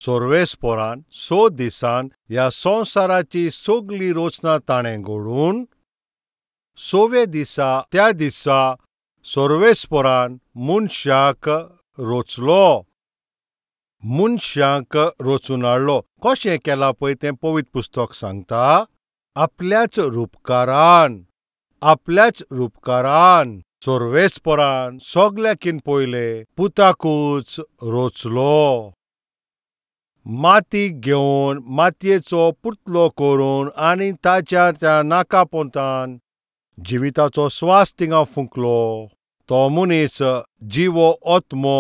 सोर्वेस्पोरान 6 दिसान ह्या संवसाराची सगळी रचना ताणें घडोवन 6व्या दिसा त्या दिसा सोर्वेस्पोरान मनशाक रचलो. मनशाक रचून हाडलो. कशें केलां पळय तें पवित्र पुस्तक सांगता. आपल्याच रुपकारान सोर्वेस्पोरान सगल्याकीन पयले पुताकूच रचलो. माती घेवन मातयेचो पुतलो करून आनी ताच्या त्या नाकापोंतान जिविताचो स्वास थिंगा फुंकलो. तो मनीस जिवो आत्मो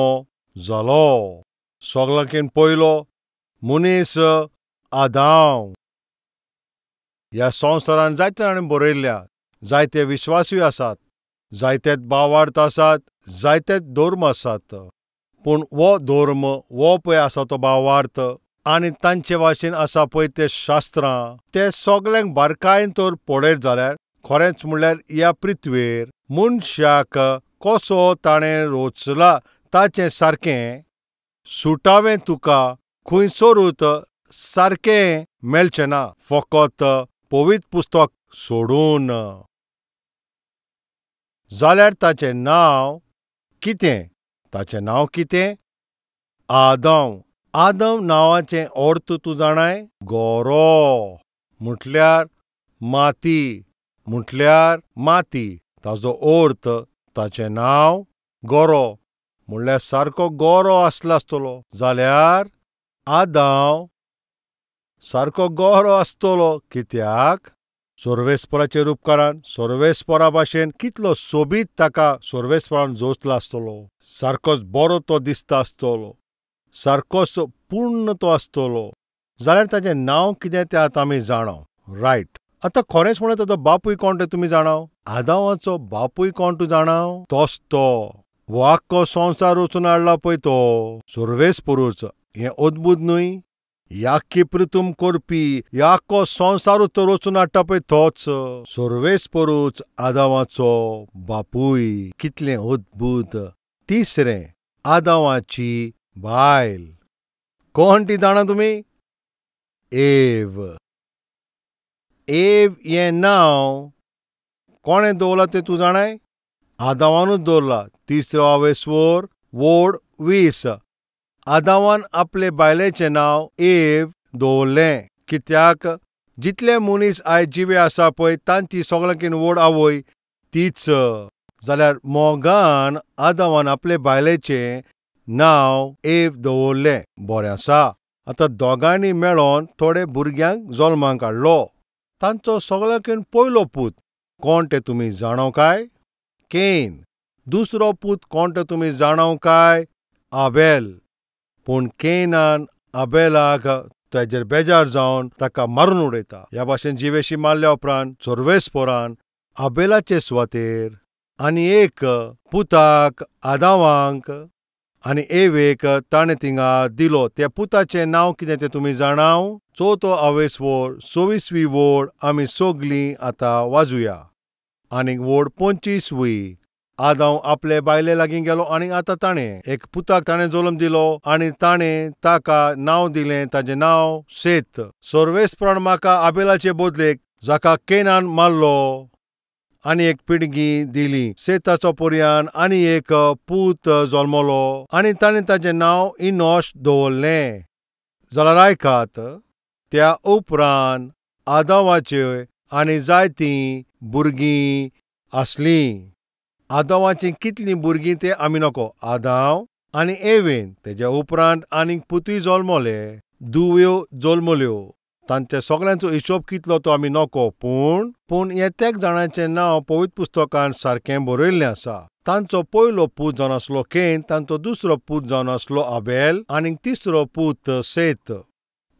जालो. सगल्याकीन पयलो मनीस आदाम. ह्या संवसारान जायते जाणांनी बरयल्ल्या. जायते विश्वासूय आसात, जायते भावार्थ आसात, जायते धर्म आसात. पूण हो धर्म हो पळय आसा तो भावार्थ आनी तांचे भाशेन आसा पळय ते शास्त्रां ते सगल्यांक बारकायेन तर पळयत जाल्यार खरेंच म्हणल्यार ह्या पृथ्वीर मनशाक कसो ताणें रचला ताचें सारकें सुटावें तुका खंयसरूच सारकें मेळचें ना, फकत पवित्र पुस्तक सोडून. जाल्यार ताचें नांव कितें? ताचें नांव कितें? आदम. आदम नांवाचें अर्थ तूं जाणाय? गरो म्हटल्यार माती. ताचो अर्थ ताचें नांव गरो म्हणल्यार सारको गरो आसलो आसतलो. जाल्यार आदम सारको गरो आसतलो. कित्याक? सोर्वेस्पोराचे उपकारान सोर्वेस्पोरा भाशेन कितलो सोबीत ताका सोर्वेस्पोरान जोडलो आसतलो. सारकोच बरो तो दिसता आसतलो. सारकोच पूर्ण तो आसतलो. जाल्यार ताचें नांव कितें तें आतां आमी जाणव. रायट. आतां खरेंच म्हणल्यार ताचो बापूय कोण तें तुमी जाणव? आदामाचो बापूय कोण तूं जाणव? तोच तो. हो आख्खो संवसार रचून हाडला पळय तो सोर्वेस्पोरूच. हें अद्भुत न्हय? याख्खी पृथ्वी करपी ह्या आख्खो संवसारूच तो रचून हाडटा पळय तोच सोर्वेस्पोरूच आदामाचो बापूय. कितलें अद्भुत. तिसरें, आदामाची बायल. कोण ती जाणा तुमी? एव. एव हें नांव कोणें दवरलां तें तूं जाणाय? आदामानूच दवरलां. तिसरो आवेस्वर वोड 20. आदामान आपले बायलेचें नांव एव दवरलें. कित्याक? जितले मनीस आयज जिवे आसा पळय तांची सगळ्यांकीन व्हड आवय तीच. जाल्यार मोगान आदामान आपले बायलेचें नांव एव दवरलें. बरें आसा. आतां दोगांयनी मेळोन थोडे भुरग्यांक जल्माक हाडलो. तांचो सगळ्यांकीन पयलो पूत कोण तें तुमी जाणव काय? कैन. दुसरो पूत कोण तें तुमी जाणव काय? आबेल. पूण कैनान आबेलाक ताजेर बेजार जावन ताका मारून उडयता. ह्या भाशेन जिवेशी मारल्या उपरांत सोर्वेस्पोरान आबेलाचे सुवातेर आनी एक पुताक आदामाक आनी एवेक ताणें थिंगा दिलो. त्या पुताचें नांव कितें तें तुमी जाणव? चवथो आवेस्वर 26वी वोड आमी सगळीं आतां वाजुया. आनीक वोड 25वी. आदाम आपले बायले लागीं गेलो आनी आतां ताणें एक पुताक ताणें जल्म दिलो आनी ताणें ताका नांव दिलें. ताचें नांव सेत. सोर्वेस्पोरान म्हाका आबेलाचे बदलेक जाका कैनान मारलो आनी एक पिडगी दिली. सेताचो पर्यान आनी एक पूत जल्मलो आनी ताणें ताचें नांव इनोश दवरलें. जाल्यार आयकात. त्या उपरांत आदामाचे आनी जायतीं भुरगीं आसलीं. आदामाचीं कितलीं भुरगीं तें आमी नको. आदाम आनी एवेन तेज्या उपरांत आनीक पुतूय जल्मले, धुवयो जल्मल्यो. तांच्या सगळ्यांचो हिशोब कितलो तो आमी नको. पूण येत्याक जाणांचें नांव पवित्र पुस्तकांत सारकें बरयल्लें आसा. तांचो पयलो पूत जावन आसलो कैन, तांचो दुसरो पूत जावन आसलो आबेल आनीक तिसरो पूत सेत.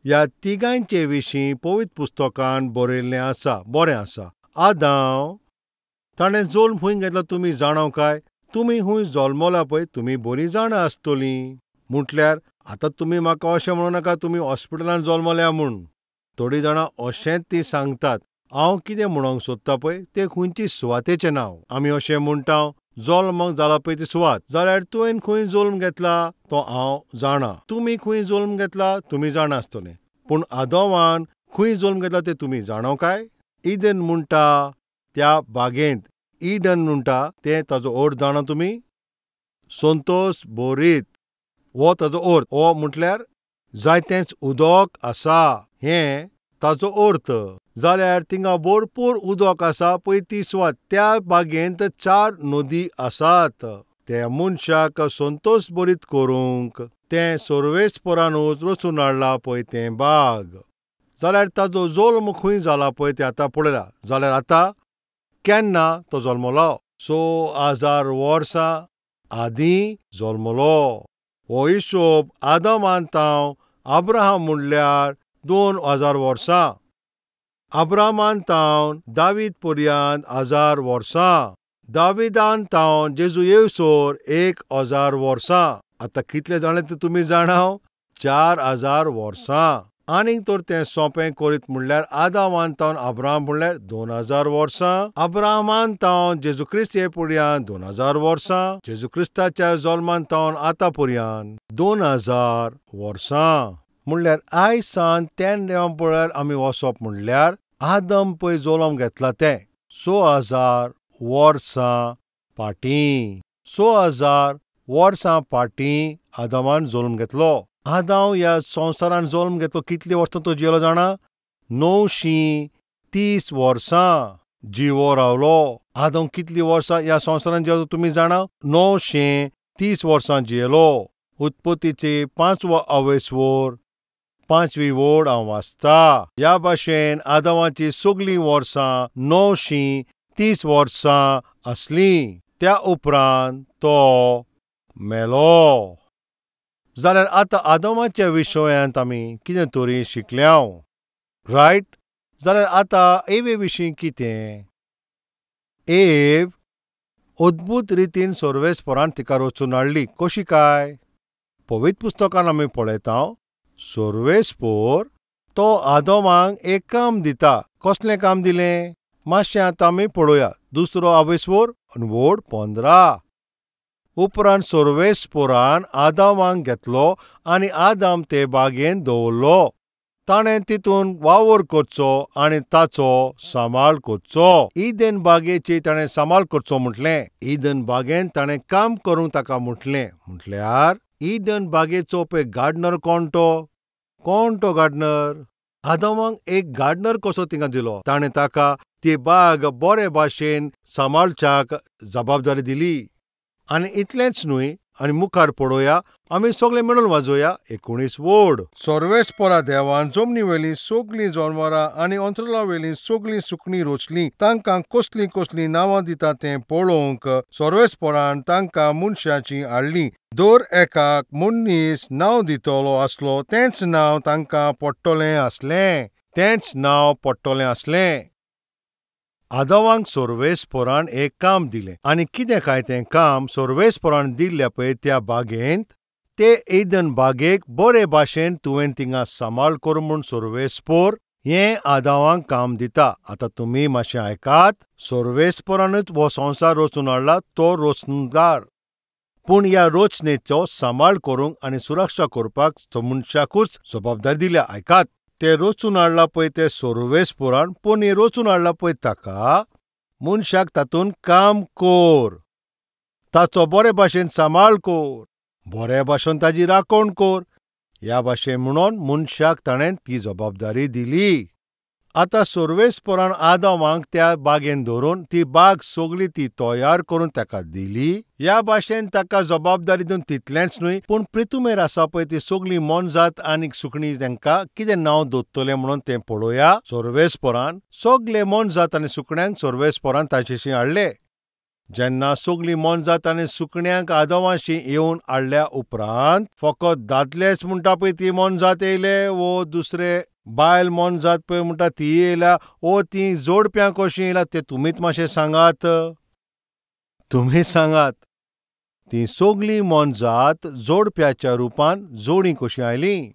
ह्या तिगांचे विशीं पवित्र पुस्तकांत बरयल्लें आसा. बरें आसा. आदाम ताणें जल्म खूंय घेतलो तुमी जाणव काय? तुमी खूंय जल्मला पळय तुमी बरीं जाणा आसतलीं. म्हटल्यार आतां तुमी म्हाका अशें म्हणूं नाका तुमी हॉस्पिटलांत जल्मल्या म्हूण. थोडीं जाणां अशेंच ती सांगतात. हांव कितें म्हणूंक सोदतां पळय तें खंयची सुवातेचें नांव. आमी अशें म्हणटा जल्म जाला पळय ती सुवात, जाल्यार तुवें खंय जल्म घेतला तो हांव जाणा. तुमी खंय जल्म घेतला तुमी जाणा आसतले. पूण आदोमान खंय जल्म घेतला ते तुमी जाणो काय? ईदन म्हणटा त्या बागेंत. ईडन म्हणटा ते ताजो अर्थ जाणा तुमी? संतोश बोरीत हो ताजो अर्थ. हो म्हटल्यार जायतेंच उदक आसा हें ताजो अर्थ. जाल्यार थिंगा भरपूर उदक आसा पळय ती सुवात. त्या बागेंत 4 नदी आसात. त्या मनशाक संतोश बोरीत करूंक तें सर्वेस्परानूच रचून हाडला पळय तें बाग. जाल्यार ताजो जल्म खंय जाला पळय तें आतां पळयला. जाल्यार आतां केन्ना तो जल्मलो? 6000 वर्सां आदीं जल्मलो. हो हिशोब आदमान ताव अब्राहम म्हणल्यार 2000 वर्सां. अब्राहमान तावन दावीद पर्यंत 1000 वर्सां. दाविदान तावन जेजू येवसोर 1000 वर्सां. आतां कितले जाणे ते तुमी जाणाव? 4000 वर्सां. आनीक तर तें सोंपें करीत म्हणल्यार आदामान तावन अब्राहम म्हणल्यार 2000 वर्सां. अब्राहमान तावन जेजू क्रिस्त ये पर्यंत 2000 वर्सां. जेजू क्रिस्ताच्या जल्मान तावन आतां पर्यंत 2000 वर्सां. म्हणल्यार आयज सान तें देंव पळयार आमी वचप म्हणल्यार आदम पळय जल्म घेतला तें 6000 वर्सां फाटीं. 6000 वर्सां फाटीं आदमान जल्म घेतलो. आदाम ह्या संवसारान जल्म घेतलो. कितली वर्सां तो जियेलो जाणा? 930 वर्सां जिवो रावलो. आदम कितली वर्सां ह्या संवसारान जियेलो तुमी जाणा? 930 वर्सां जियेलो. उत्पत्तीचे 5वो अवेस्वर 5वी वोड हांव वाचता. ह्या भाशेन आदमाची सगळीं वर्सां 930 वर्सां आसलीं. त्या उपरांत तो मेलो. जाल्यार आतां आदमाच्या विशयांत आमी कितें तरी शिकल्याव, रायट? जाल्यार आतां एवे विशीं कितें? एव अद्भुत रितीन सर्वेस्परान तिका रचून हाडली. कशी काय? पवित्र पुस्तकान आमी पळयता सर्वेस्पर तो आदमाक एक काम दिता. कसलें काम दिलें? मातशें आतां आमी पळोवया. 2रो अवेस्वर वोड 15. उपरांत सर्वेस्परान आदामाक घेतलो आनी आदाम ते बागेंत दवरलो. ताणें तितून वावर करचो आनी ताचो सांबाळ करचो. ईदन बागेची ताणें सांबाळ करचो म्हटलें. ईदन बागेंत ताणें काम करूंक ताका म्हटलें. म्हटल्यार ईदन बागेचो पळय गार्डनर कोण तो? कोण तो गार्डनर? आदमाक एक गार्डनर कसो तिंगा दिलो. ताणें ताका ती बाग बरे भाशेन सांबाळच्याक जबाबदारी दिली. आनी इतलेंच न्हय, आनी मुखार पळोवया. आमी सगळे मेळून वाजोवया 19 वोड. सर्वेस्परा देवान जमनी वेली सगळीं जनावरां आनी अंतरला वेली सगळीं सुकणीं रचलीं. तांकां कसलीं कसलीं नांवां दिता तें पळोवंक सर्वेस्परान तांकां मनशांची हाडलीं. दर एकाक मनीस नांव दितलो आसलो तेंच नांव तांकां पडटलें आसलें. तेंच नांव पडटलें आसलें. आदमाक सर्वेस्परान एक काम दिलें. आनी कितें काय तें काम सर्वेस्परान दिल्ल्या पळय त्या बागेंत, ते ईदन बागेक बरे भाशेन तुवें तिंगा सांबाळ कर म्हूण सर्वेस्पर हें आदामाक काम दिता. आतां तुमी मातशें आयकात. सर्वेस्परानूच हो संवसार रचून हाडला, तो रचणूकदार. पूण ह्या रचनेचो सांबाळ करूंक आनी सुरक्षा करपाक मनशाकूच जबाबदारी दिल्या. आयकात. ते रचून हाडला पळय ते सर्वेस्परान, पूण हे रचून हाडला पळय ताका मनशाक तातूंत काम कर. ताचो बरे भाशेन सांबाळ कर. बरे भाशेन ताजी राखण कर. ह्या भाशेन म्हणून मनशाक ताणें ती जबाबदारी दिली. आतां सर्वेस्परान आदमाक त्या बागेंत धरून ती बाग सगळी ती तयार करून ताका दिली. ह्या भाशेन ताका जबाबदारी दिवन तितलेंच न्हय, पूण पृथ्वीमेर आसा पळय ती सगळी मनजात आनी सुकणीं तांकां कितें नांव दवरतलें म्हणून तें पळोवया. सर्वेस्परान सगळे मनजात आनी सुकण्यांक सर्वेस्परान ताचेशी हाडले. जेन्ना सगळीं मनजात आनी सुकण्यांक आदमाशी येवन हाडल्या उपरांत फकत दादलेच म्हणटा पळय ती मनजात येयले, वो दुसरे बायल मनजात पळय म्हणटा ती येयल्या, ओ ती जोडप्यां कशीं येयल्या तें तुमीच मातशें सांगात. तुमी सांगात. ती सगळीं मनजात जोडप्याच्या रुपान जोडीं कशीं आयलीं.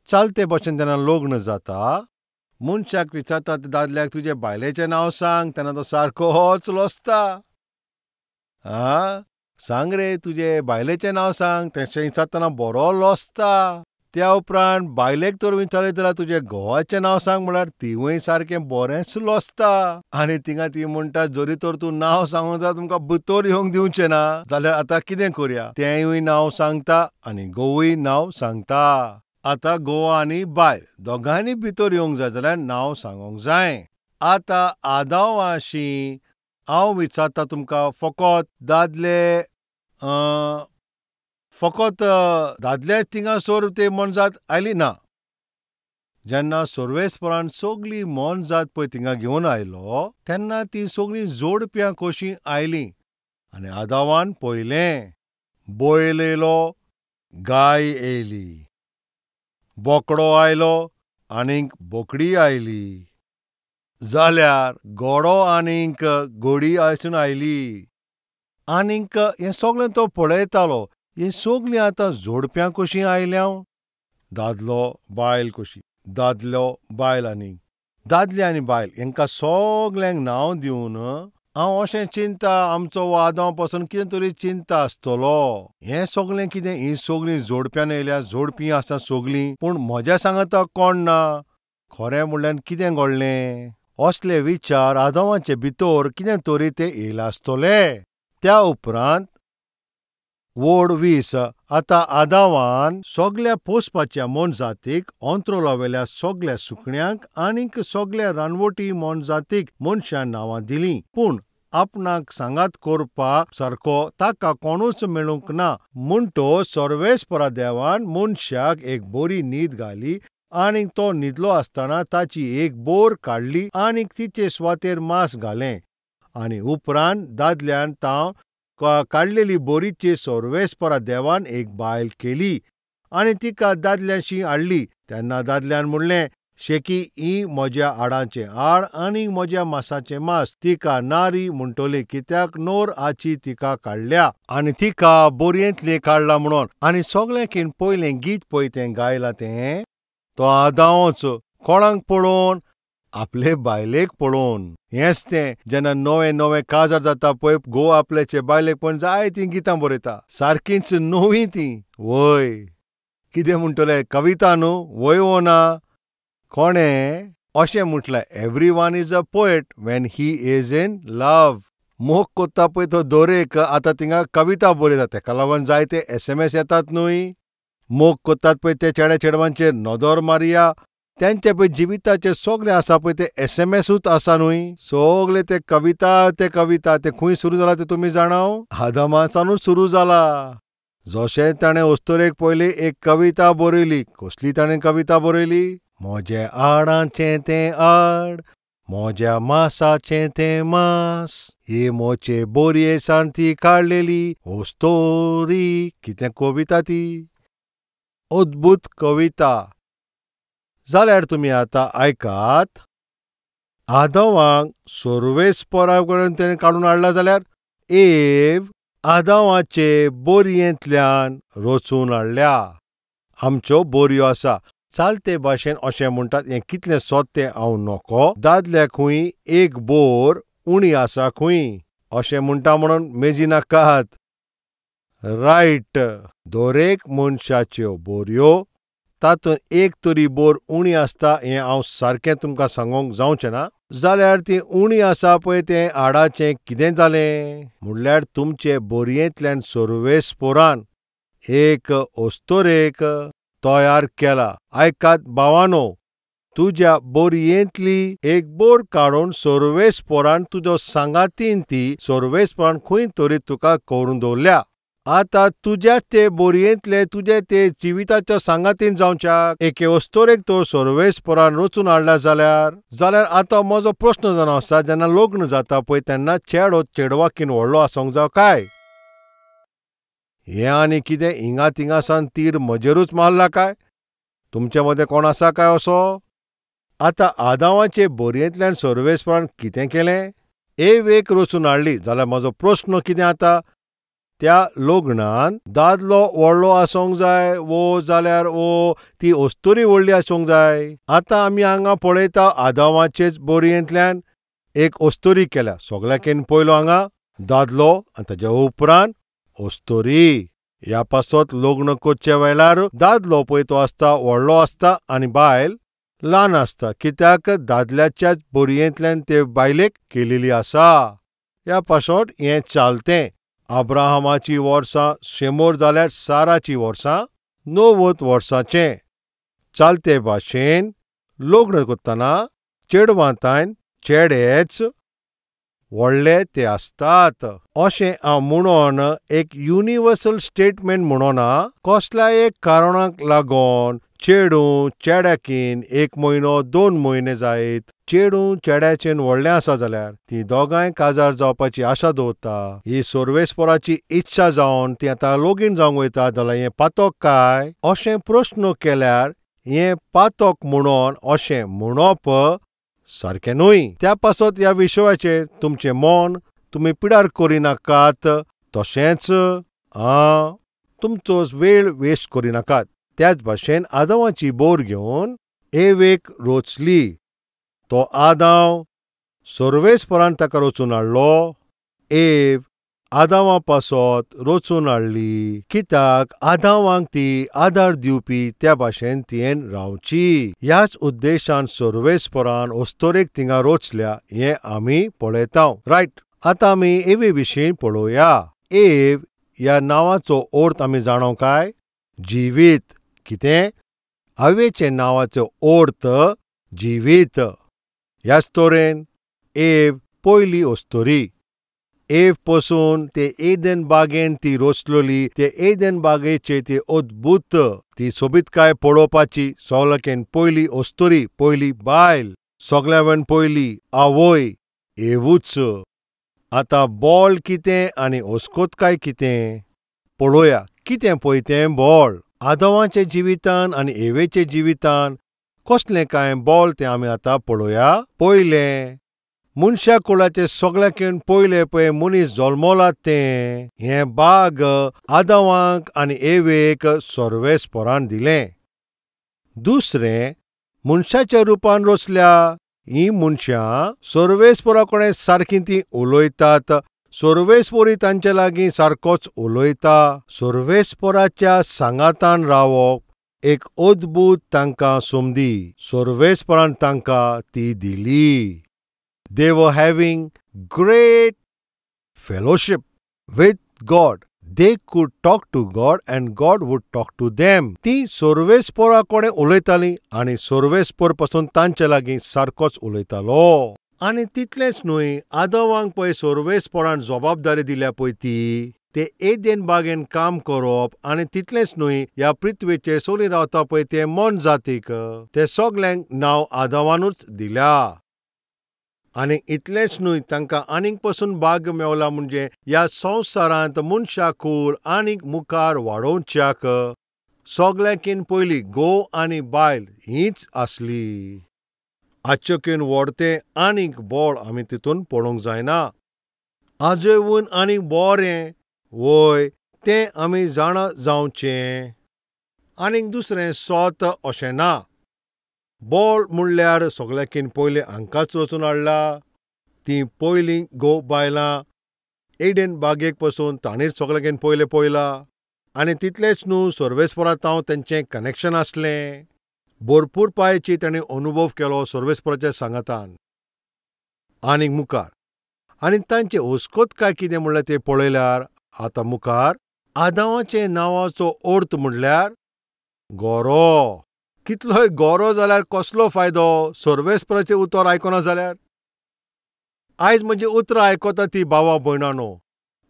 चालते भाशेन जेन्ना लग्न जाता, मनशाक विचारता दादल्याक तुजे बायलेचें नांव सांग, तेन्ना तो सारको होच लोचता. आ सांग रे, तुजे बायलेचें नांव सांग. तेशें विचारतना बरो लोसता. त्या उपरांत बायलेक तर विचारलें जाल्यार तुजे घोवाचें नांव सांग म्हळ्यार तिवूय सारकें बरेंच लोसता. आनी तिंगा ती म्हणटा, जरी तर तूं नांव सांगूंक जाय तुमकां भितर येवंक दिवचें ना जाल्यार आतां कितें करया. तेंवूय नांव सांगता आनी घोवूय नांव सांगता. आतां घोव आनी बायल दोगांयनी भितर येवंक जाय जाल्यार नांव सांगूंक जाय. आतां आदावाशी हांव विचारता तुमकां, फकत दादलेच थिंगा सोर ते मनजात आयली ना. जेन्ना सोर्वेस्परान सगळी मनजात पळय थिंगा घेवन आयलो तेन्ना ती सगळीं जोडप्यां कशीं आयलीं. आनी आदावान पळयलें, बैल येयलो, गाय येयली, बोकडो आयलो आनीक बोकडी आयली, जाल्यार घोडो आनीक घोडी आसून आयली. आनीक हें सगळें तो पळयतालो. ही सगळीं आतां जोडप्यां कशीं आयल्यां. दादलो बायल कशी, दादलो बायल आनी दादले आनी बायल हेंकां सगल्यांक नांव दिवन हांव अशें चिंता, आमचो हो आदाव पासून कितें तरी चिंता आसतलो. हें सगळें कितें, ही सगळीं जोडप्यान येयल्या, जोडपी आसा सगळीं, पूण म्हज्या सांगाता कोण ना. खरें म्हणल्यार कितें घडलें? असले विचार आदावाचे भितर कितें तरी ते येयला आसतले. त्या उपरांत वोड 20 आतां आदावान सगळ्या पोसपाच्या मनजातीक, अंत्रुलावेल्या सगळ्या सुकण्यांक आनीक सगळ्या रानवटी मनजातीक मनशां नांवां दिलीं. पूण आपणाक सांगात करपाक सारको ताका कोणूच मेळूंक ना. म्हणटो सर्वेस्परा देवान मनशाक एक बरी न्हीद घाली आनीक तो न्हिदलो आसतना ताची एक बोर काडली आनीक तिचे सुवातेर मांस घालें. आनी उपरांत दादल्यान ताव काडलेली बोरीची सर्वेस्परा देवान एक बायल केली आनी तिका दादल्याशी हाडली. तेन्ना दादल्यान म्हणलें, शेकी ही म्हज्या आडाचें आड आनी म्हज्या मांसाचें मांस. तिका नारी म्हणटली कित्याक नोर हाची तिका काडल्या आनी तिका बोरयेंतली काडला म्हणून. आनी सगळ्यांकीन पयलें गीत पळय तें गायलां तें तो आदावच कोणाक पळोवन? आपले बायलेक पळोवन. हेंच तें जेन्ना नवे नवे काजार जाता पळय, घोव आपल्याचे बायलेक पण जाय तीं गितां बरयता, सारकींच नवीं तीं. वय कितें म्हणटले, कविता न्हू, वय वो ना. कोणें अशें म्हटलां, everyone is a poet when he is in love. मोग कोत्ता पळय तो दोरेक आतां थिंगा कविता बरयता, तेका लागून जायते SMS येतात न्हय. मोग कोत्तात पळय ते चेड्या चेडवांचेर नदर मारया, त्यांचे पळय जिविताचे सगळे आसा पळय ते SMSूच आसा न्हय. सगळे ते कविता ते खंय सुरू जाला ते तुमी जाणाव? आदामासानूच सुरू जाला. जशें ताणें अस्तोरेक पयली एक कविता बरयली. कसली ताणें कविता बरयली? म्हजे आडाचें तें आड, म्हज्या मांसाचें तें मांस, ही मोचे बोरयेसान ती काडलेली अस्तोरी. कितें कविता ती, अद्भुत कविता. जाल्यार तुमी आतां आयकात. आदावांक सर्वेस्परा कडून तेणें काडून हाडला जाल्यार एव आदावाचे बोरयेंतल्यान रचून हाडल्या. आमच्यो बोरयो आसा. चालते भाशेन अशें म्हणटात, हें कितलें सोदतें हांव नोको. दादल्याक खूंय एक बोर उणी आसा खूंय अशें म्हणटा म्हणून मेजी नाकात. रायट, दरेक मनशाच्यो बोरयो, तातूंत एक तरी बोर उणी आसता हें हांव सारकें तुमकां सांगूंक जावचें ना. जाल्यार ती उणी आसा पळय तें आडाचें कितें जालें म्हणल्यार तुमचे बोरयेंतल्यान सर्वेस्परान एक अस्तोरेक तयार केला. आयकात भावानो, तुज्या बोरयेंतली एक बोर काडून सर्वेस्परान तुज्यो सांगातीन ती सर्वेस्परान खंय तरी तुका करून दवरल्या. आतां तुज्याच ते बोरयेंतले तुजे ते जिविताच्या सांगातीन जावच्याक एके अस्तोरेक तो सर्वेस्परान रचून हाडला जाल्यार आतां म्हजो प्रश्न जावन आसा, जेन्ना लग्न जाता पळय तेन्ना चेडो चेडवाकीन व्हडलो आसूंक जाय काय? हें आनी कितें हिंगा थिंगा सावन तीर म्हजेरूच मारला काय? तुमचे मदें कोण आसा काय असो? आतां आदावाचे बोरयेंतल्यान सर्वेस्परान कितें केलें? एक रचून हाडली. जाल्यार म्हजो प्रश्न कितें आतां, त्या लग्नान दादलो व्हडलो आसूंक जाय जाल्यार ती अस्तोरी व्हडली आसूंक जाय? आतां आमी हांगा पळयता आदावाचेच बोरयेंतल्यान एक अस्तोरी केल्या. सगळ्याकीन पयलो हांगा दादलो आनी ताच्या उपरांत अस्तोरी. ह्या पासत लग्न करचे वेळार दादलो पळय तो आसता व्हडलो आसता आनी बायल ल्हान आसता, कित्याक दादल्याच्याच बरयेंतल्यान ते बायलेक केलेली आसा. ह्या पासत हें चालतें. अब्राहमाची वर्सां 100 जाल्यार साराची वर्सां 90 वर्सांचें. चालते भाशेन लग्न करतना चेडवांतायन चेडेच व्हडले ते आसतात. अशें हांव म्हणून एक युनिवर्सल स्टेटमेंट म्हणना. कसल्याय एक कारणाक लागून चेडूं चेड्याकीन 1 म्हयनो 2 म्हयने जायत चेडूं चेड्याचेन व्हडलें आसा जाल्यार तीं दोगांय काजार जावपाची आशा दवरता. ही सोर्वेस्पोराची इच्छा जावन तीं आतां लोगीण जावंक वयता जाल्यार हें पातक काय अशें प्रस्न केल्यार हें पातक म्हणून अशें म्हणप सारकें न्हय. त्या पासत ह्या विशयाचेर तुमचें मन तुमी पिडार करिनाकात. तशेंच तुमचो वेळ वेस्ट करिनाकात. त्याच भाशेन आदामाची बोर घेवन एवेक रोचली. तो आदाम सोर्वेस्पोरान ताका रचून हाडलो. एव आदामा पासत रचून हाडली, कित्याक आदामाक ती आदार दिवपी त्या भाशेन तियेन रावची. ह्याच उद्देशान सोर्वेस्पोरान अस्तोरेक थिंगा रोचल्या हें आमी पळयतांव. रायट, आतां आमी एवे विशीं पळोवया. एव ह्या नांवाचो अर्थ आमी जाणो काय? जिवीत. कितें? हवेचे नांवाचो अर्थ जिवीत. ह्याच तरेन एव पयली अस्तोरी. एव पासून ते एदेन बागेन ती रोचलोली. ते एदेन बागेचे ती अद्भुत ती सोबीतकाय पळोवपाची सगळ्याकेन पयली अस्तोरी, पयली बायल, सगळ्यावेन पयली आवय एवूच. आतां बोळ कितें आनी अस्कोतकाय कितें पळोवया. कितें पळय तें बोळ. आदामाचे जिवितान आनी एवेचे जिवितान कसलें काय बोळ तें आमी आतां पळोवया. पयलें, मनशा कुळाचे सगळ्याकीन पयले पळय मनीस जल्मला तें हें बाग आदामाक आनी एवेक सोर्वेस्पोरान दिलें. दुसरें, मनशाच्या रुपान रचल्या हीं मनशां सोर्वेस्पोरा कडेन सारकीं तीं उलयतात. सोर्वेस्पोरी तांचे लागीं सारकोच उलयता. सोर्वेस्पोराच्या सांगातान रावप एक अद्भुत तांकां संदी सोर्वेस्पोरान तांकां ती दिली. They were having great fellowship with God. They could talk to God and God would talk to them. ती सोर्वेस्पोरा कडेन उलयतालीं आनी सोर्वेस्पोर पासून तांचे लागीं सारकोच उलयतालो. आनी तितलेंच न्हय, आदामाक पळय सोर्वेस्पोरान जबाबदारी दिल्या पळय ती ते एदेन बागेन काम करप. आनी तितलेंच न्हय, ह्या पृथ्वीचेर सगळीं रावता पळय ते मन जातीक ते सगल्यांक नांव आदामानूच दिल्या. आनी इतलेंच न्हय, तांकां आनीक पासून भाग मेवला म्हणजे ह्या संवसारांत मनशाकूळ आनीक मुखार वाडोवच्याक सगळ्याकीन पयली घोव आनी बायल हींच आसली. आजचेकून व्हडतें आनीक बोळ आमी तितून पळोवंक जायना. आजून आनीक बरें वय तें आमी जाणा जावचें. आनीक दुसरें सोत अशें ना. बोळ म्हणल्यार सगळ्याकीन पयलें हांकांच रचून हाडला. तीं पयलीं घोव बायलां एडेन बागेक पासून तांणीच सगळ्याकीन पयलें पळयलां. आनी तितलेंच न्हय, सोर्वेस्पोरांत तेंचें कनेक्शन आसलें. भरपूर पांयची तांणी अनुभव केलो सोर्वेस्पोराच्या सांगातान आनीक मुखार. आनी तांचे हुस्कोतकाय कितें म्हणल्यार तें पळयल्यार आतां मुखार आदामाचे नांवाचो अर्थ म्हणल्यार गरो. कितलोय गरो जाल्यार कसलो फायदो सोर्वेस्पोराचें उतर आयकना जाल्यार. आयज म्हजी उतरां आयकता ती भावां भयणांनो.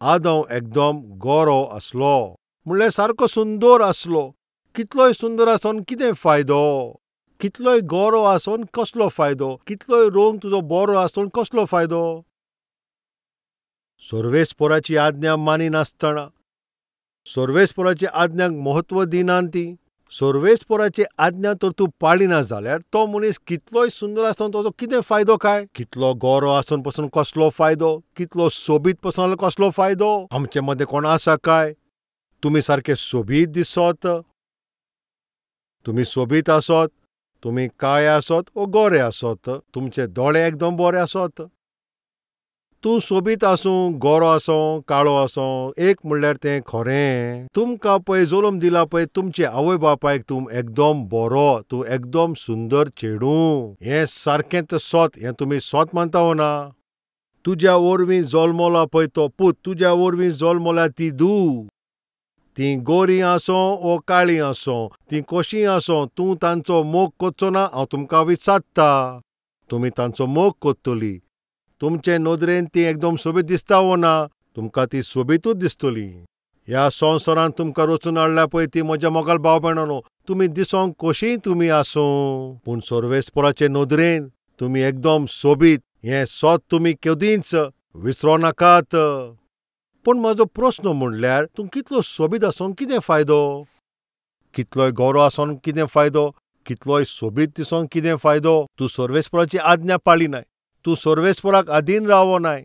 आदम एकदम गरो आसलो म्हणल्यार सारको सुंदर आसलो. कितलोय सुंदर आसून कितें फायदो. कितलोय गरो आसून कसलो फायदो. कितलोय रंग तुजो बरो आसून कसलो फायदो. सोर्वेस्पोराची आज्ञा मानिनासतना, सोर्वेस्पोराची आज्ञाक म्हत्व दिनात ती, सोर्वेस्पोराची आज्ञा तर तूं पाळिना जाल्यार तो मनीस कितलोय सुंदर आसून ताचो कितें फायदो काय. कितलो गरो आसून पासून कसलो फायदो. कितलो सोबीत पासून कसलो फायदो. आमचे मदें कोण आसा काय? तुमी सारके सोबीत दिसत. तुमी सोबीत आसत. तुमी काळे आसत वो गोरे आसत. तुमचे दोळे एकदम बरे आसत. तूं सोबीत आसूं, गोरो आसूं, काळो आसूं, एक म्हणल्यार तें खरें. तुमकां पळय जल्म दिला पळय तुमचे आवय बापायक तूं एकदम बरो, तूं एकदम सुंदर चेडूं. हें सारकेंच सत, हें तुमी सत मानता वो ना? तुज्या वरवीं जल्मला पळय तो पूत, तुज्या वरवीं जल्मल्या ती धूव, ती गोरी आसूं वो काळी आसूं, ती कशी आसूं, तूं तांचो मोग करचो ना? हांव तुमकां विचारता. तुमी तांचो मोग करतली. तुमचे नदरेन ती एकदम सोबीत दिसता वो ना? तुमकां ती सोबीतूच दिसतली. ह्या संवसारांत तुमकां रचून हाडल्या पळय ती म्हज्या मोगाल भाव भयणांनो, तुमी दिसोंक कशींय तुमी आसूं, पूण सर्वेस्पराचे नदरेन तुमी एकदम सोबीत. हें सत तुमी केदींच विसरो नाकात. पूण म्हजो प्रस्न म्हणल्यार तूं कितलो सोबीत आसून कितें फायदो? कितलोय गौरव आसून कितें फायदो? कितलोय सोबीत दिसोन कितें फायदो? तूं सर्वेस्पराची आज्ञा पाळली नाय. तूं सर्वेस्पराक अधीन रावो नाय.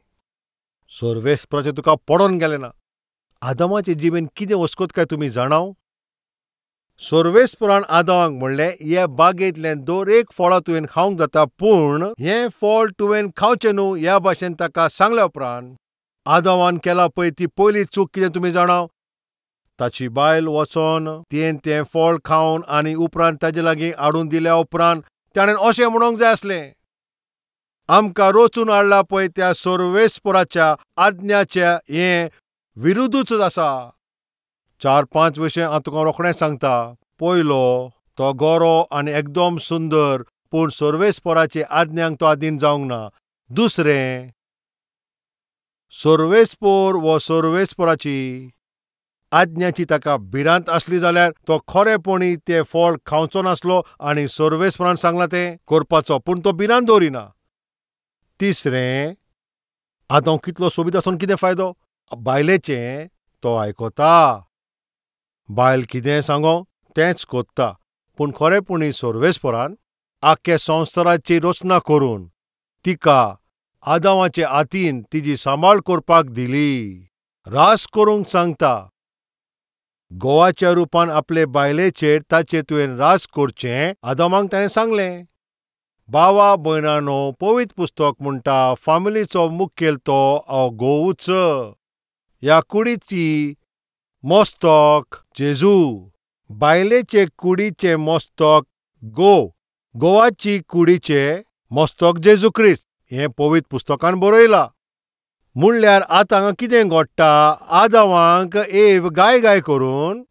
सर्वेस्पराचें तुका पडोन गेलें ना. आदामाचे जिबेन कितें वसकत काय तुमी जाणाव? सर्वेस्परान आदामाक म्हणलें, हे बागेंतलें दर एक फळां तुवें खावंक जाता, पूण हें फळ तुवें खावचें न्हू, ह्या भाशेन ताका सांगल्या उपरांत आदामान केला पळय ती पयली चूक कितें तुमी जाणाव? ताची बायल वचोन तें फळ खावन आनी उपरांत ताचे लागीं हाडून दिल्या उपरांत ताणें अशें म्हणूंक जाय आसलें, आमकां रचून हाडला पळय त्या सर्वेस्पराच्या आज्ञाच्या हें विरुद्धूच आसा. 4-5 विशय हांव तुका रोखडें सांगता. पयलो, तो गोरो आनी एकदम सुंदर, पूण सर्वेस्पराची आज्ञांक तो अधीन जावंक ना. दुसरें, सर्वेस्पर वो सर्वेस्पराची आज्ञाची ताका भिरांत आसली जाल्यार तो खरेपणी तें फळ खावचो नासलो आनी सर्वेस्परान सांगलां तें करपाचो, पूण तो भिरांत दवरिना. तिसरें, आतां कितलो सोबीत आसून कितें फायदो? बायलेचें तो आयकता. बायल कितें सांगो तेंच कोत्ता. पूण खरेपणी सर्वेस्परान आख्या संवसाराची रचना करून तिका आदामाचे हातीन तिजी सांबाळ करपाक दिली. रास करूंक सांगता. गोवाच्या रुपान आपले बायलेचेर ताचे तुवें रास करचें आदामाक ताणें सांगलें. भावा भयणांनो, पवित्र पुस्तक म्हणटा, फामिलीचो मुखेल तो घोवूच. ह्या कुडीची मस्तक जेजू, बायलेचे कुडीचे मस्तक गोवाची कुडीचे मस्तक जेजू क्रिस्त. हें पवित्र पुस्तकान बरयलां. म्हणल्यार आतां कितें घडटा? आदामाक एव गाय करून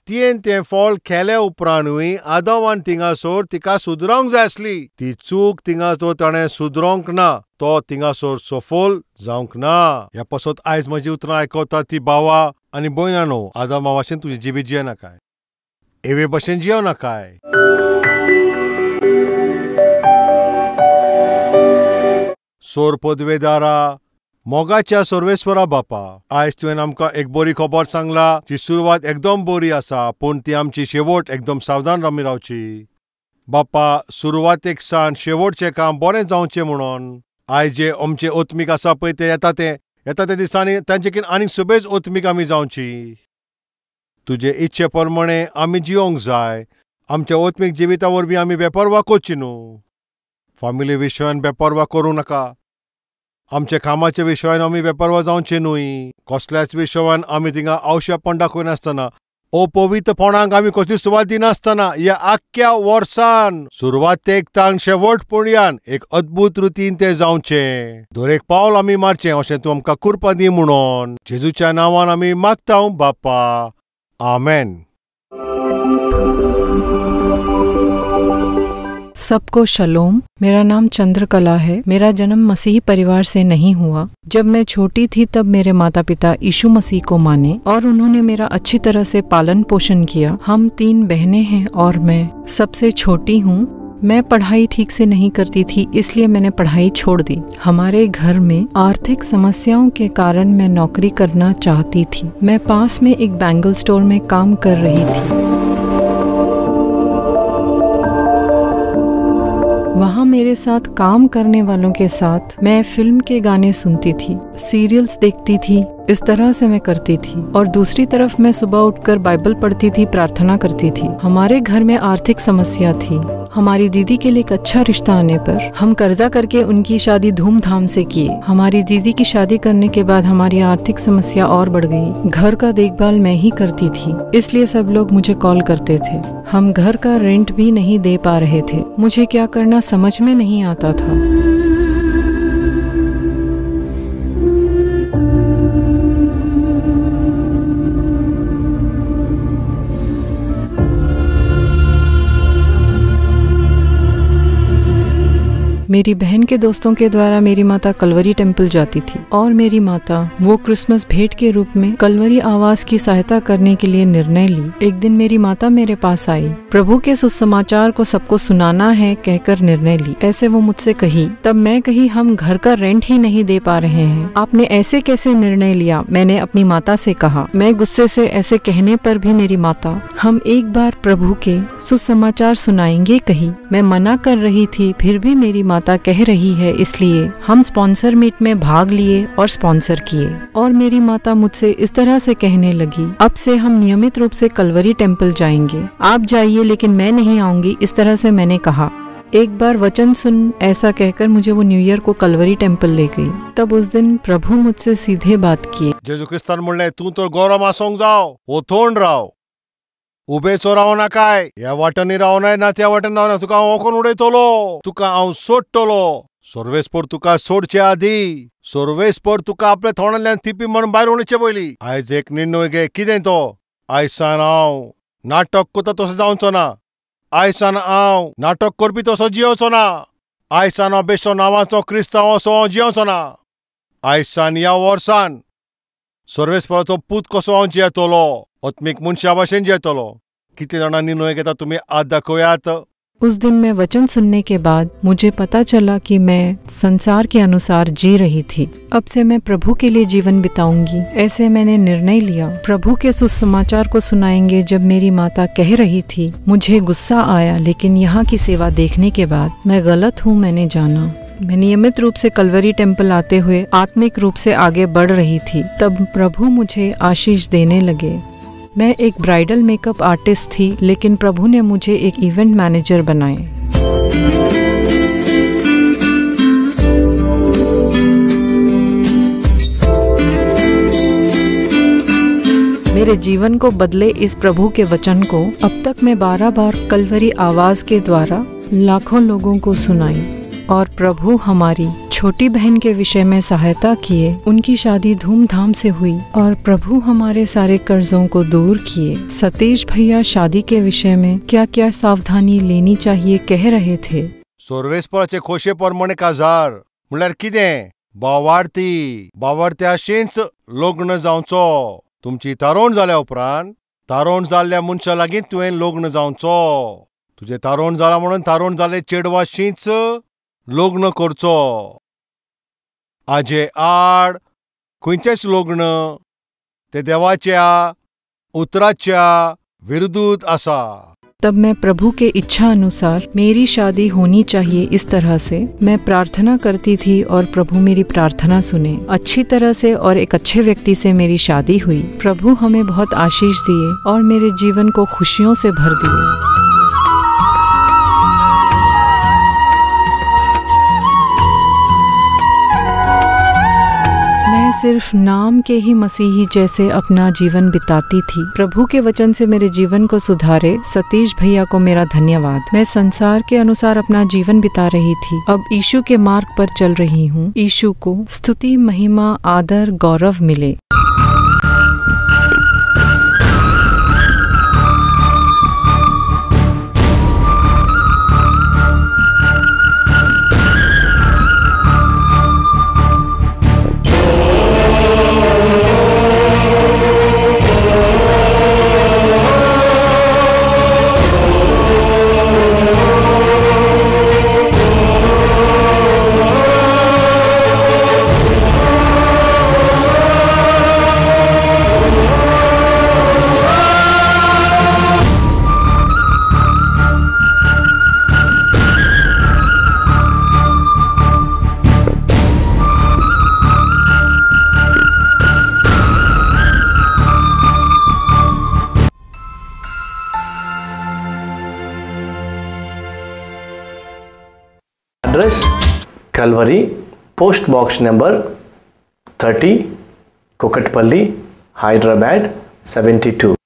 तें फळ खेल्या उपरांतूय आदामान थिंगासोर तिका सुदरावंक जाय आसली. ती चूक थिंगासोर ताणें सुदरोंक ना. तो थिंगासोर सफल जावंक ना. ह्या पासत आयज म्हजी उतरां आयकता ती भावा आनी भयणांनो, आदामा भाशेन तुजें जिबी जियेना काय? एवे भाशेन जियोना काय? सोर पदवेदारा, मोगाच्या सर्वेस्परा बापा, आयज तुवें आमकां एक बरी खबर सांगला. ती सुरवात एकदम बरी आसा, पूण ती आमची शेवट एकदम सावधान आमी रावची. बापा, सुरवातेक सावन शेवटचें काम बरें जावचें म्हणून आयज जे आमचे ओत्मीक आसा पळय ते येता त्या दिसांनी तांचेकीन आनीक सुबेज ओत्मीक आमी जावची. तुजे इच्छे प्रमाणे आमी जियोंक जाय. आमच्या ओत्मीक जिविता वरवीं आमी बेपरवा करची न्हू. फामिली विशयान बेपरवा करूं नाका. आमच्या कामाच्या विशयान आमी बेपरवा जावचे न्हय. कसल्याच विशयान आमी थिंगा आवश्यकपण दाखयनासतना, अपवित्रपणाक आमी कसली सुवात दिनासतना, ह्या आख्ख्या वर्सान सुरवातेक तान शेवट पर्यंत एक अद्भुत रितीन तें जावचें. दर एक पावल आमी मारचें अशें तूं आमकां कृपा दी म्हणून जेजूच्या नांवान आमी मागता बापा. आमेन. सबको शलोम। मेरा नाम चंद्रकला है। मेरा जन्म मसीही परिवार से नहीं हुआ। जब मैं छोटी थी तब मेरे माता पिता यीशु मसीह को माने और उन्होंने मेरा अच्छी तरह से पालन पोषण किया। हम 3 बहनें हैं और मैं सबसे छोटी हूँ। मैं पढ़ाई ठीक से नहीं करती थी, इसलिए मैंने पढ़ाई छोड़ दी। हमारे घर में आर्थिक समस्याओं के कारण मैं नौकरी करना चाहती थी। मैं पास में एक बैंगल स्टोर में काम कर रही थी। वहाँ मेरे साथ काम करने वालों के साथ मैं फिल्म के गाने सुनती थी, सीरियल्स देखती थी। इस तरह से मैं करती थी और दूसरी तरफ मैं सुबह उठकर बाइबल पढ़ती थी, प्रार्थना करती थी। हमारे घर में आर्थिक समस्या थी। हमारी दीदी के लिए एक अच्छा रिश्ता आने पर हम कर्जा करके उनकी शादी धूमधाम से किए। हमारी दीदी की शादी करने के बाद हमारी आर्थिक समस्या और बढ़ गई। घर का देखभाल मैं ही करती थी, इसलिए सब लोग मुझे कॉल करते थे। हम घर का रेंट भी नहीं दे पा रहे थे। मुझे क्या करना समझ में नहीं आता था। मेरी बहन के दोस्तों के द्वारा मेरी माता कलवरी टेम्पल जाती थी और मेरी माता वो क्रिसमस भेंट के रूप में कलवरी आवास की सहायता करने के लिए निर्णय ली। एक दिन मेरी माता मेरे पास आई। प्रभु के सुसमाचार को सबको सुनाना है कहकर निर्णय ली। ऐसे वो मुझसे कही। तब मैं कही, हम घर का रेंट ही नहीं दे पा रहे हैं, आपने ऐसे कैसे निर्णय लिया? मैंने अपनी माता से कहा। मैं गुस्से से ऐसे कहने पर भी मेरी माता, हम एक बार प्रभु के सुसमाचार सुनाएंगे कही। मैं मना कर रही थी, फिर भी मेरी माता कह रही है, इसलिए हम स्पॉन्सर मीट में भाग लिए और स्पॉन्सर किए। और मेरी माता मुझसे इस तरह से कहने लगी, अब से हम नियमित रूप से कलवरी टेम्पल जाएंगे, आप जाइए लेकिन मैं नहीं आऊंगी। इस तरह से मैंने कहा। एक बार वचन सुन, ऐसा कहकर मुझे वो न्यू ईयर को कलवरी टेम्पल ले गई। तब उस दिन प्रभु मुझसे सीधे बात किए। जेजू ख्रिस्तान म्हणले, तू तर गौरव आसोंक जाव, ओथोंड राव, उबेचो राव नाकाय, ह्या वाटेनी रावनाय ना त्या वाटेन रावना, तुका हांव ओकोन उडयतलो, तुका हांव सोडटलो। सोर्वेस्पोर तुका सोडचे आदी सोर्वेस्पोर तुका आपल्या थोंडांतल्यान तिपी म्हण भायर उडोवचे पयलीं आयज एक निर्णय घे। कितें तो? आयज सावन हांव नाटक कोता तसो जावचो ना। आयज सावन हांव नाटक करपी तसो जियोचो ना। आयज सावन हांव बेश्टो नांवाचो क्रिस्तांव असो हांव जियोचो ना। आयज सावन ह्या वर्सान सोर्वेस्पोराचो पूत कसो हांव जियेतलो, आत्मीक मनशा भाशेन जियेतलो। कितले जाणां निर्णय घेता तुमी आज दाखयात। उस दिन मैं वचन सुनने के बाद मुझे पता चला कि मैं संसार के अनुसार जी रही थी। अब से मैं प्रभु के लिए जीवन बिताऊंगी, ऐसे मैंने निर्णय लिया। प्रभु के सुसमाचार को सुनाएंगे जब मेरी माता कह रही थी। मुझे गुस्सा आया, लेकिन यहाँ की सेवा देखने के बाद मैं गलत हूँ मैंने जाना। मैं नियमित रूप से कलवरी टेम्पल आते हुए आत्मिक रूप से आगे बढ़ रही थी। तब प्रभु मुझे आशीष देने लगे। मैं एक ब्राइडल मेकअप आर्टिस्ट थी, लेकिन प्रभु ने मुझे एक इवेंट मैनेजर बनाए। मेरे जीवन को बदले इस प्रभु के वचन को अब तक मैं 12 बार कलवरी आवाज के द्वारा लाखों लोगों को सुनाई। और प्रभु हमारी छोटी बहन के विषय में सहायता किए। उनकी शादी धूमधाम से हुई और प्रभु हमारे सारे कर्जों को दूर किए। सतीश भैया शादी के विषय में क्या क्या सावधानी लेनी चाहिए कह रहे थे। सोर्वेस्पोराचे खोशे परमणे काजार म्हळ्यार कितें? बावार्थ्याशींच लग्न जावचो। तुमची तारोण जाल्या उपरांत तारोण जाल्ल्या मनशा लागीं तुवें लग्न जावचो। तुजें तारोण जाला म्हणून तारोण जाल्ले चेडवाशींच लग्न करचो। आजे आड खंयचेच लग्न ते देवाच्या उतराच्या विरुद्धूत आसा। तब मैं प्रभु के इच्छा अनुसार मेरी शादी होनी चाहिए, इस तरह से मैं प्रार्थना करती थी और प्रभु मेरी प्रार्थना सुने। अच्छी तरह से और एक अच्छे व्यक्ति से मेरी शादी हुई। प्रभु हमें बहुत आशीष दिए और मेरे जीवन को खुशियों से भर दिए। सिर्फ नाम के ही मसीही जैसे अपना जीवन बिताती थी। प्रभु के वचन से मेरे जीवन को सुधारे सतीश भैया को मेरा धन्यवाद। मैं संसार के अनुसार अपना जीवन बिता रही थी, अब यीशु के मार्ग पर चल रही हूँ। यीशु को स्तुति, महिमा, आदर, गौरव मिले। address Kalvari, post box number 30, Kokatpalli, Hyderabad 72.